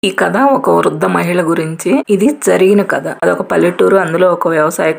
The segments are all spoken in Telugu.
ఈ కథ ఒక వృద్ధ మహిళ గురించి. ఇది జరిగిన కథ. అదొక పల్లెటూరు. అందులో ఒక వ్యవసాయ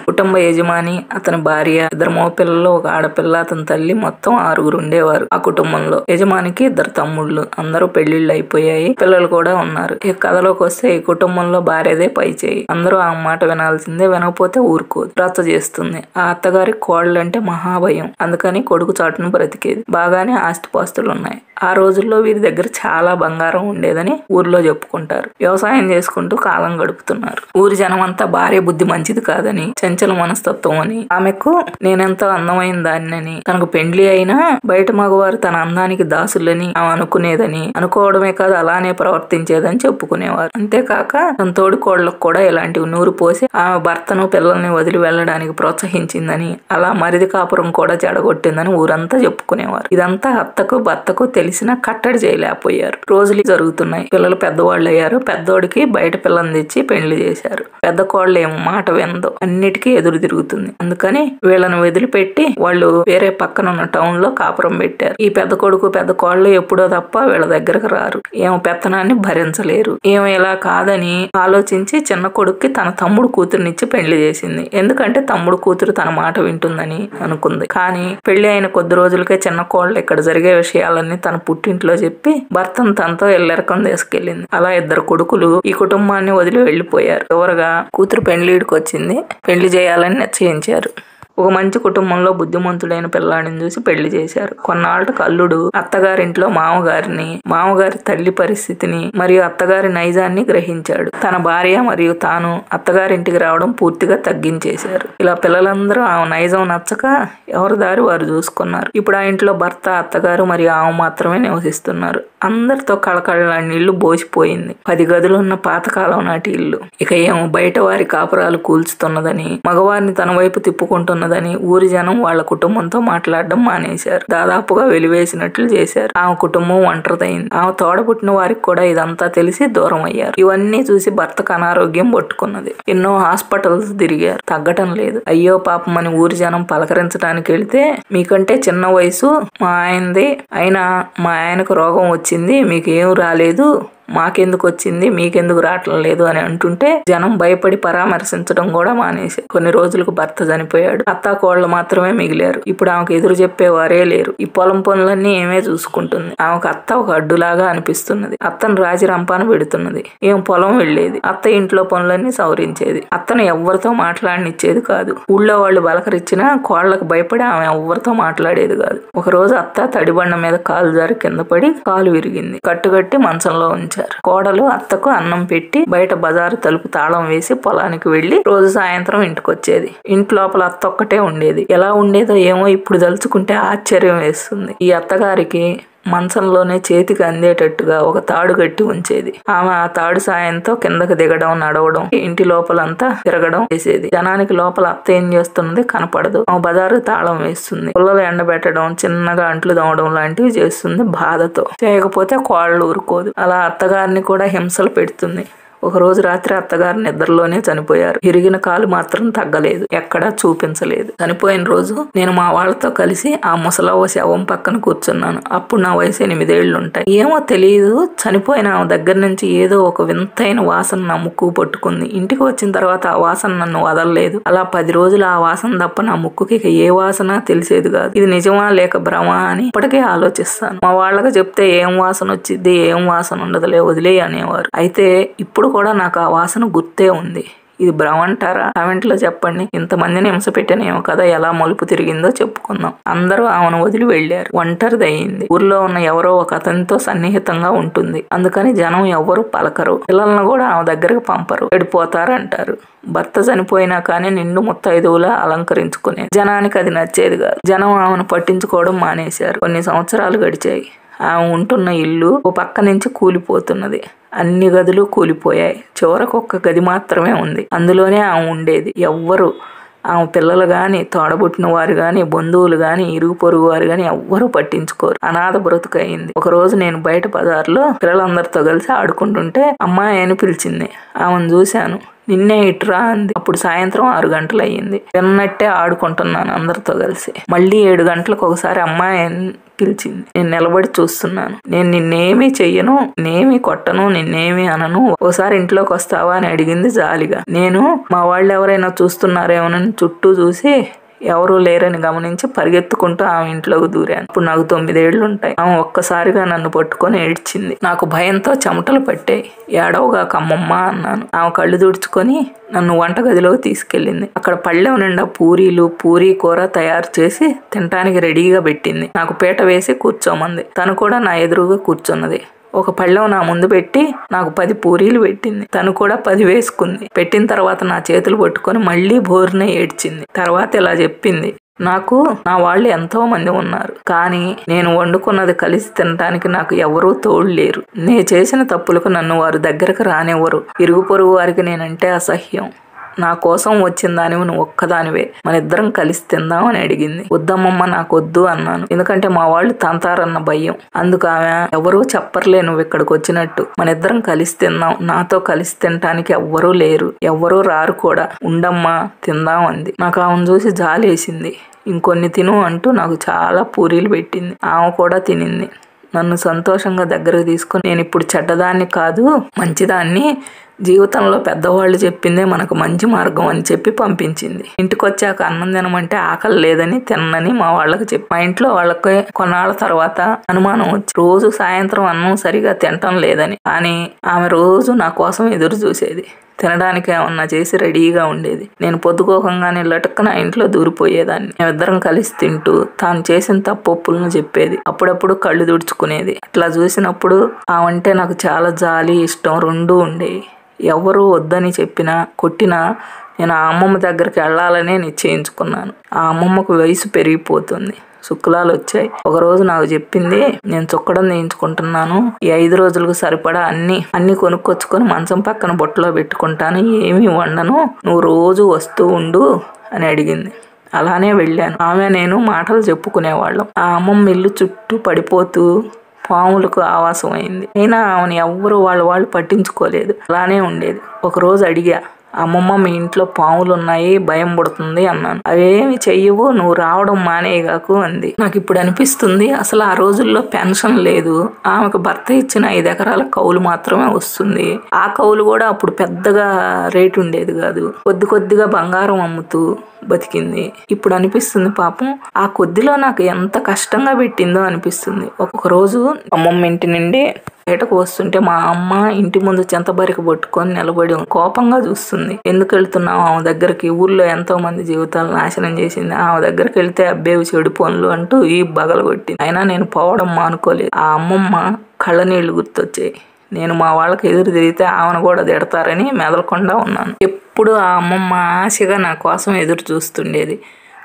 కుటుంబ యజమాని, అతని భార్య, ఇద్దరు మగపిల్లలు, ఒక ఆడపిల్ల, అతని తల్లి, మొత్తం 6 ఉండేవారు ఆ కుటుంబంలో. యజమానికి 2 తమ్ముళ్ళు. అందరూ పెళ్లిళ్ళు అయిపోయాయి, పిల్లలు కూడా ఉన్నారు. ఈ కథలోకి వస్తే ఈ కుటుంబంలో భార్యదే పై చేయి. అందరూ ఆ మాట వినాల్సిందే, వినకపోతే ఊరుకోదు, రచ్చ చేస్తుంది. ఆ అత్తగారి కోళ్ళంటే మహాభయం. అందుకని కొడుకు చాటును బ్రతికేది. బాగానే ఆస్తిపాస్తులు ఉన్నాయి. ఆ రోజుల్లో వీరి దగ్గర చాలా బంగారం ఉండేదని ఊర్లో చెప్పుకుంటారు. వ్యవసాయం చేసుకుంటూ కాలం గడుపుతున్నారు. ఊరి జనం అంతా భార్య బుద్ధి మంచిది కాదని, చంచల మనస్తత్వం అని, ఆమెకు నేనెంతో అందమైన దాన్నని, తనకు పెండ్లి అయినా బయట మగవారు తన అందానికి దాసులని ఆమె అనుకునేదని, అనుకోవడమే కాదు అలానే ప్రవర్తించేదని చెప్పుకునేవారు. అంతేకాక తన తోడికోళ్లకు కూడా ఇలాంటివి నూరు పోసి ఆమె భర్తను పిల్లల్ని వదిలి వెళ్ళడానికి ప్రోత్సహించిందని, అలా మరిది కాపురం కూడా చెడగొట్టిందని ఊరంతా చెప్పుకునేవారు. ఇదంతా అత్తకు భర్తకు తెలిసిన కట్టడి చేయలేకపోయారు. రోజులు జరుగుతున్నాయి. పిల్లలు పెద్దవాళ్ళు అయ్యారు. పెద్దోడికి బయట పిల్లని తెచ్చి పెళ్లి చేశారు. పెద్ద కోళ్ళు ఏమో మాట వినదు, అన్నిటికీ ఎదురు తిరుగుతుంది. అందుకని వీళ్ళని వదిలిపెట్టి వాళ్ళు వేరే పక్కన ఉన్న టౌన్ లో కాపురం పెట్టారు. ఈ పెద్ద కొడుకు పెద్ద కోళ్ళు ఎప్పుడో తప్ప వీళ్ళ దగ్గరకు రారు. ఏమో పెత్తనాన్ని భరించలేరు. ఏమో ఇలా కాదని ఆలోచించి చిన్న కొడుక్కి తన తమ్ముడు కూతురునిచ్చి పెళ్లి చేసింది. ఎందుకంటే తమ్ముడు కూతురు తన మాట వింటుందని అనుకుంది. కానీ పెళ్లి అయిన కొద్ది రోజులకే చిన్న కోళ్ళు ఇక్కడ జరిగే విషయాలన్నీ తన పుట్టింట్లో చెప్పి భర్తను తనతో ఎల్లెరకం తీసుకెళ్లింది. అలా 2 కొడుకులు ఈ కుటుంబాన్ని వదిలి వెళ్లిపోయారు. చివరగా కూతురు పెళ్లిడికి వచ్చింది. పెళ్లి చేయాలని నిశ్చయించారు. ఒక మంచి కుటుంబంలో బుద్ధిమంతుడైన పిల్లాడిని చూసి పెళ్లి చేశారు. కొన్నాళ్ళకు అల్లుడు అత్తగారింట్లో మామగారి తల్లి పరిస్థితిని మరియు అత్తగారి నైజాన్ని గ్రహించాడు. తన భార్య మరియు తాను అత్తగారింటికి రావడం పూర్తిగా తగ్గించేశారు. ఇలా పిల్లలందరూ ఆమె నైజం నచ్చక ఎవరి దారి వారు చూసుకున్నారు. ఇప్పుడు ఆ ఇంట్లో భర్త, అత్తగారు మరియు ఆమె మాత్రమే నివసిస్తున్నారు. అందరితో కళకళలాంటి ఇల్లు బోసిపోయింది. 10 గదులున్న పాతకాలం నాటి ఇల్లు. ఇక ఏమో బయట వారి కాపురాలు కూల్చుతున్నదని, మగవారిని తన వైపు తిప్పుకుంటున్నదని ఊరి జనం వాళ్ళ కుటుంబంతో మాట్లాడడం మానేశారు. దాదాపుగా వెలివేసినట్లు చేశారు. ఆమె కుటుంబం ఒంటరిదైంది. ఆమె తోడబుట్టిన వారికి కూడా ఇదంతా తెలిసి దూరం అయ్యారు. ఇవన్నీ చూసి భర్తకు అనారోగ్యం పట్టుకున్నది. ఎన్నో హాస్పిటల్స్ తిరిగారు, తగ్గటం లేదు. అయ్యో పాపం అని ఊరి జనం పలకరించడానికి వెళితే, మీకంటే చిన్న వయసు మా ఆయనది, అయినా మా ఆయనకు రోగం వచ్చింది, మీకేం రాలేదు, మాకెందుకు వచ్చింది, మీకెందుకు రావటం లేదు అని అంటుంటే జనం భయపడి పరామర్శించడం కూడా మానేశారు. కొన్ని రోజులకు భర్త చనిపోయాడు. అత్తా కోళ్ళు మాత్రమే మిగిలారు. ఇప్పుడు ఆమెకు ఎదురు చెప్పేవారే లేరు. ఈ పొలం పనులన్నీ ఏమే చూసుకుంటుంది. ఆమెకు అత్త ఒక అడ్డులాగా అనిపిస్తున్నది. అత్తను రాజీ రంపాన పెడుతున్నది. ఏం పొలం వెళ్లేది, అత్త ఇంట్లో పనులన్నీ సవరించేది. అత్తను ఎవ్వరితో మాట్లాడనిచ్చేది కాదు. ఊళ్ళో వాళ్ళు బలకరిచ్చినా కోళ్లకు భయపడి ఆమె ఎవ్వరితో మాట్లాడేది కాదు. ఒక రోజు అత్త తడిబండ మీద కాలు జారి కింద పడి కాలు విరిగింది. కట్టుకట్టి మంచంలో ఉంచారు. కోడలు అత్తకు అన్నం పెట్టి బయట బజారు తలుపు తాళం వేసి పొలానికి వెళ్లి రోజు సాయంత్రం ఇంటికొచ్చేది. ఇంటి లోపల అత్త ఒక్కటే ఉండేది. ఎలా ఉండేదో ఏమో ఇప్పుడు తలుచుకుంటే ఆశ్చర్యం వేస్తుంది. ఈ అత్తగారికి మంచంలోనే చేతికి అందేటట్టుగా ఒక తాడు కట్టి ఉంచేది. ఆమె ఆ తాడు సాయంతో కిందకు దిగడం, నడవడం, ఇంటి లోపలంతా తిరగడం చేసేది. జనానికి లోపల అత్త ఏం చేస్తున్నది కనపడదు. ఆమె బజారు తాళం వేస్తుంది. పుల్లలు ఎండబెట్టడం, చిన్నగా అంట్లు దోమడం లాంటివి చేస్తుంది బాధతో. చేయకపోతే కోళ్ళు ఊరుకోదు. అలా అత్తగారిని కూడా హింసలు పెడుతుంది. ఒక రోజు రాత్రి అత్తగారు నిద్రలోనే చనిపోయారు. ఇరిగిన కాలు మాత్రం తగ్గలేదు, ఎక్కడా చూపించలేదు. చనిపోయిన రోజు నేను మా వాళ్ళతో కలిసి ఆ ముసలవ్వ శవం పక్కన కూర్చున్నాను. అప్పుడు నా వయసు 8 ఏళ్లు ఉంటాయి. ఏమో తెలియదు, చనిపోయిన ఆమె దగ్గర నుంచి ఏదో ఒక వింతైన వాసన నా ముక్కు పట్టుకుంది. ఇంటికి వచ్చిన తర్వాత ఆ వాసన నన్ను వదలలేదు. అలా 10 రోజులు ఆ వాసన తప్ప నా ముక్కుకి ఇక ఏ వాసన తెలిసేది కాదు. ఇది నిజమా లేక భ్రమ అని ఇప్పటికే ఆలోచిస్తాను. మా వాళ్ళకి చెప్తే ఏం వాసన వచ్చింది, ఏం వాసన ఉండదులే, వదిలే అనేవారు. అయితే ఇప్పుడు కూడా నాకు ఆ వాసన గుర్తే ఉంది. ఇది భ్రమ అంటారా? కామెంట్లో చెప్పండి. ఇంతమందిని హింస పెట్టినేమో కదా ఎలా మలుపు తిరిగిందో చెప్పుకుందాం. అందరూ ఆమెను వదిలి వెళ్లారు. ఒంటరిదయింది. ఊర్లో ఉన్న ఎవరో ఒక అతనితో సన్నిహితంగా ఉంటుంది. అందుకని జనం ఎవ్వరూ పలకరు. పిల్లలను కూడా ఆమె దగ్గరకు పంపరు, వెళ్ళిపోతారంటారు. భర్త చనిపోయినా కానీ నిండు ముత్తైదువులా అలంకరించుకునే జనానికి అది నచ్చేది కాదు. జనం ఆమెను పట్టించుకోవడం మానేశారు. కొన్ని సంవత్సరాలు గడిచాయి. ఆమె ఉంటున్న ఇల్లు ఓ పక్క నుంచి కూలిపోతున్నది. అన్ని గదులు కూలిపోయాయి. చివరకు ఒక్క గది మాత్రమే ఉంది. అందులోనే ఆమె ఉండేది. ఎవ్వరు, ఆమె పిల్లలు గాని, తోడబుట్టిన వారు గాని, బంధువులు గాని, ఇరుగు పొరుగు వారు గాని ఎవ్వరూ పట్టించుకోరు. అనాథ బ్రతుకయింది. ఒక రోజు నేను బయట బజార్లో పిల్లలందరితో కలిసి ఆడుకుంటుంటే అమ్మాయి అని పిలిచింది. ఆమెను చూశాను. నిన్నే ఇటురా అంది. అప్పుడు సాయంత్రం 6 గంటలు అయ్యింది. తిన్నట్టే ఆడుకుంటున్నాను అందరితో కలిసి. మళ్ళీ 7 గంటలకు ఒకసారి అమ్మాయి పిలిచింది. నేను నిలబడి చూస్తున్నాను. నేను నిన్నేమీ చెయ్యను, నేనేమీ కొట్టను, నిన్నేమీ అనను, ఒకసారి ఇంట్లోకి వస్తావా అని అడిగింది జాలిగా. నేను మా వాళ్ళు ఎవరైనా చూస్తున్నారేమోనని చుట్టూ చూసి ఎవరూ లేరని గమనించి పరిగెత్తుకుంటూ ఆమె ఇంట్లోకి దూరాను. ఇప్పుడు నాకు 9 ఏళ్ళు ఉంటాయి. ఆమె ఒక్కసారిగా నన్ను పట్టుకొని ఏడ్చింది. నాకు భయంతో చెమటలు పట్టాయి. ఏడవగా కమ్మమ్మ అన్నాను. ఆమె కళ్ళు తుడుచుకొని నన్ను వంటగదిలోకి తీసుకెళ్ళింది. అక్కడ పళ్ళెం నిండా పూరీ కూర తయారు చేసి తినటానికి రెడీగా పెట్టింది. నాకు పీట వేసి కూర్చోమంది. తను కూడా నా ఎదురుగా కూర్చున్నది. ఒక పళ్ళెం నా ముందు పెట్టి నాకు 10 పూరీలు పెట్టింది. తను కూడా 10 వేసుకుంది. పెట్టిన తర్వాత నా చేతులు పట్టుకొని మళ్ళీ బోరున ఏడ్చింది. తర్వాత ఇలా చెప్పింది, నాకు నా వాళ్ళు ఎంతో మంది ఉన్నారు, కానీ నేను వండుకున్నది కలిసి తినడానికి నాకు ఎవరూ తోడు లేరు. నేను చేసిన తప్పులకు నన్ను వారు దగ్గరకు రానివ్వరు. ఇరుగు పొరుగు వారికి నేనంటే అసహ్యం. నా కోసం వచ్చిన దానివి నువ్వు ఒక్కదానివే, మన ఇద్దరం కలిసి తిందాం అని అడిగింది. వద్దమ్మమ్మ, నాకు వద్దు అన్నాను. ఎందుకంటే మా వాళ్ళు తంతారన్న భయం. అందుకు ఆమె, ఎవరూ చెప్పర్లే నువ్వు ఇక్కడికి వచ్చినట్టు, మన ఇద్దరం కలిసి తిందాం, నాతో కలిసి తినటానికి ఎవ్వరూ లేరు, ఎవ్వరూ రారు కూడా, ఉండమ్మా తిందాం అంది. నాకు ఆమెను చూసి జాలేసింది. ఇంకొన్ని తిను అంటూ నాకు చాలా పూరీలు పెట్టింది. ఆమె కూడా తినింది. నన్ను సంతోషంగా దగ్గరకు తీసుకుని, నేను ఇప్పుడు చెడ్డదాన్ని కాదు, మంచిదాన్ని, జీవితంలో పెద్దవాళ్ళు చెప్పిందే మనకు మంచి మార్గం అని చెప్పి పంపించింది. ఇంటికి వచ్చాక అన్నం తినమంటే ఆకలి లేదని తిన్నని మా వాళ్ళకి చెప్పి, మా ఇంట్లో వాళ్ళకి కొన్నాళ్ళ తర్వాత అనుమానం వచ్చి రోజు సాయంత్రం అన్నం సరిగా తినటం లేదని. కానీ ఆమె రోజు నా కోసం ఎదురు చూసేది. తినడానికి ఏమన్నా చేసి రెడీగా ఉండేది. నేను పొద్దుకోకంగానే లటుక్కన ఇంట్లో దూరిపోయేదాన్ని. మేమిద్దరం కలిసి తింటూ తాను చేసిన తప్పొప్పులను చెప్పేది. అప్పుడప్పుడు కళ్ళు తుడుచుకునేది. అట్లా చూసినప్పుడు ఆమంటే నాకు చాలా జాలి, ఇష్టం రెండూ ఉండేవి. ఎవరు వద్దని చెప్పినా కొట్టినా నేను ఆ అమ్మమ్మ దగ్గరికి వెళ్ళాలనే నిశ్చయించుకున్నాను. ఆ అమ్మమ్మకు వయసు పెరిగిపోతుంది, శుక్లాలు వచ్చాయి. ఒకరోజు నాకు చెప్పింది, నేను చుక్కడం నేయించుకుంటున్నాను, ఈ 5 రోజులకు సరిపడా అన్ని కొనుక్కొచ్చుకొని మంచం పక్కన బొట్టలో పెట్టుకుంటాను, ఏమీ వండను, నువ్వు రోజు వస్తూ ఉండు అని అడిగింది. అలానే వెళ్ళాను. ఆమె నేను మాటలు చెప్పుకునేవాళ్ళం. ఆ అమ్మమ్మ ఇల్లు చుట్టూ పడిపోతూ పాములకు ఆవాసం అయింది. అయినా ఆమెను ఎవ్వరూ వాళ్ళు పట్టించుకోలేదు. అలానే ఉండేది. ఒకరోజు అడిగా, అమ్మమ్మ మీ ఇంట్లో పాములు ఉన్నాయి, భయం పడుతుంది అన్నాను. అవేమి చెయ్యవు, నువ్వు రావడం మానేయగాకు అంది. నాకు ఇప్పుడు అనిపిస్తుంది, అసలు ఆ రోజుల్లో పెన్షన్ లేదు. ఆమెకు భర్త ఇచ్చిన 5 ఎకరాల కౌలు మాత్రమే వస్తుంది. ఆ కౌలు కూడా అప్పుడు పెద్దగా రేటు ఉండేది కాదు. కొద్దిగా బంగారం అమ్ముతూ బతికింది. ఇప్పుడు అనిపిస్తుంది పాపం ఆ కొద్దిలో నాకు ఎంత కష్టంగా పెట్టిందో అనిపిస్తుంది. ఒక్కొక్క రోజు అమ్మమ్మ ఇంటి నుండి బయటకు వస్తుంటే మా అమ్మ ఇంటి ముందు చెంతబరికి పట్టుకొని నిలబడి కోపంగా చూస్తుంది. ఎందుకు వెళ్తున్నావు ఆమె దగ్గరికి, ఊర్లో ఎంతో మంది జీవితాలు నాశనం చేసింది, ఆమె దగ్గరికి వెళ్తే అబ్బేవి చెడు పనులు అంటూ ఈ బగలగొట్టింది. అయినా నేను పోవడం మానుకోలేదు. ఆ అమ్మమ్మ కళ్ళ నీళ్లు గుర్తొచ్చాయి. నేను మా వాళ్ళకి ఎదురు తిరిగితే ఆమెను కూడా తిడతారని మెదలకుండా ఉన్నాను. ఎప్పుడు ఆ అమ్మమ్మ ఆశగా నా కోసం ఎదురు చూస్తుండేది.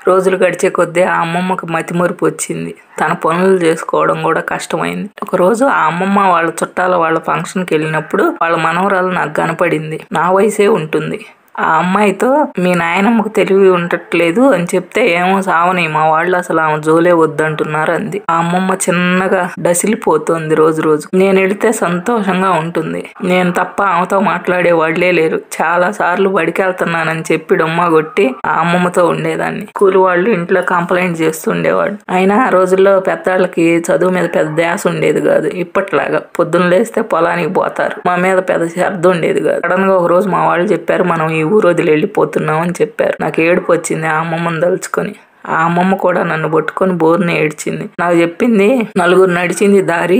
రోజులు గడిచే కొద్దీ ఆ అమ్మమ్మకు మతిమరుపు వచ్చింది. తన పనులు చేసుకోవడం కూడా కష్టమైంది. ఒకరోజు ఆ అమ్మమ్మ వాళ్ళ చుట్టాల వాళ్ళ ఫంక్షన్కి వెళ్ళినప్పుడు వాళ్ళ మనవరాలు నాకు కనపడింది. నా వయసే ఉంటుంది. ఆ అమ్మాయితో, మీ నాయనమ్మకు తెలివి ఉండట్లేదు అని చెప్తే, ఏమో సావని, మా వాళ్ళు అసలు ఆమె జోలే వద్దంటున్నారు అంది. ఆ అమ్మమ్మ చిన్నగా డసిలిపోతుంది రోజు. నేను వెళితే సంతోషంగా ఉంటుంది. నేను తప్ప ఆమెతో మాట్లాడే వాళ్లే లేరు. చాలా సార్లు బడికి వెళ్తున్నానని చెప్పి డొమ్మ కొట్టి ఆ అమ్మమ్మతో ఉండేదాన్ని. స్కూల్ వాళ్ళు ఇంట్లో కంప్లైంట్ చేస్తుండేవాడు. అయినా ఆ రోజుల్లో పెద్దాళ్ళకి చదువు మీద పెద్ద ధ్యాస ఉండేది కాదు. ఇప్పట్లాగా పొద్దున్న లేస్తే పొలానికి పోతారు. మా మీద పెద్ద శ్రద్ధ ఉండేది కాదు. సడన్ గా ఒక రోజు మా వాళ్ళు చెప్పారు, మనం ఈ ఊరు వదిలి వెళ్ళిపోతున్నాం అని చెప్పారు. నాకు ఏడుపు వచ్చింది ఆ అమ్మమ్మని తలుచుకొని. ఆ అమ్మమ్మ కూడా నన్ను పట్టుకొని బోరుని ఏడ్చింది. నాకు చెప్పింది, నలుగురు నడిచింది దారి,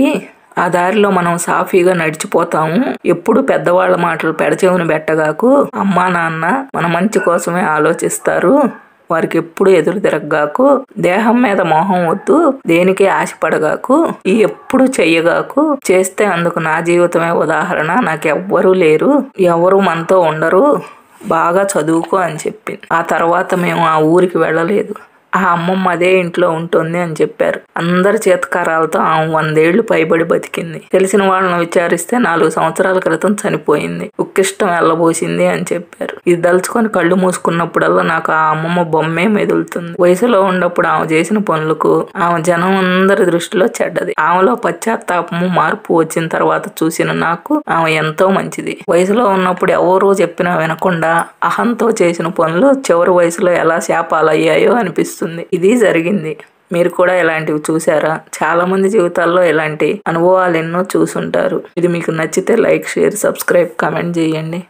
ఆ దారిలో మనం సాఫీగా నడిచిపోతాము. ఎప్పుడు పెద్దవాళ్ల మాటలు పెడచెవిన పెట్టగాకు. అమ్మా నాన్న మన మంచి కోసమే ఆలోచిస్తారు, వారికి ఎప్పుడు ఎదురు తిరగగాకు. దేహం మీద మోహం వద్దు, దేనికి ఆశపడగాకు, ఈ ఎప్పుడు చెయ్యగాకు. చేస్తే అందుకు నా జీవితమే ఉదాహరణ. నాకెవ్వరూ లేరు, ఎవరు మనతో ఉండరు, బాగా చదువుకో అని చెప్పింది. ఆ తర్వాత మేము ఆ ఊరికి వెళ్ళలేదు. ఆ అమ్మమ్మ అదే ఇంట్లో ఉంటుంది అని చెప్పారు. అందరి చేతకారాలతో ఆమె 100 ఏళ్లు పైబడి బతికింది. తెలిసిన వాళ్ళని విచారిస్తే 4 సంవత్సరాల క్రితం చనిపోయింది. ఉక్కిష్టం వెళ్ళబోసింది అని చెప్పారు. ఇది దలుచుకొని కళ్ళు మూసుకున్నప్పుడల్లా నాకు ఆ అమ్మమ్మ బొమ్మే మెదులుతుంది. వయసులో ఉన్నప్పుడు ఆమె చేసిన పనులకు ఆమె జనం అందరి దృష్టిలో చెడ్డది. ఆమెలో పశ్చాత్తాపము మార్పు వచ్చిన తర్వాత చూసిన నాకు ఆమె ఎంతో మంచిది. వయసులో ఉన్నప్పుడు ఎవరో చెప్పినా వినకుండా అహంతో చేసిన పనులు చివరి వయసులో ఎలా శాపాలయ్యాయో అనిపిస్తుంది. ఇది జరిగింది. మీరు కూడా ఇలాంటివి చూసారా? చాలా మంది జీవితాల్లో ఇలాంటి అనుభవాలు ఎన్నో చూసుంటారు. ఇది మీకు నచ్చితే లైక్, షేర్, సబ్స్క్రైబ్, కామెంట్ చేయండి.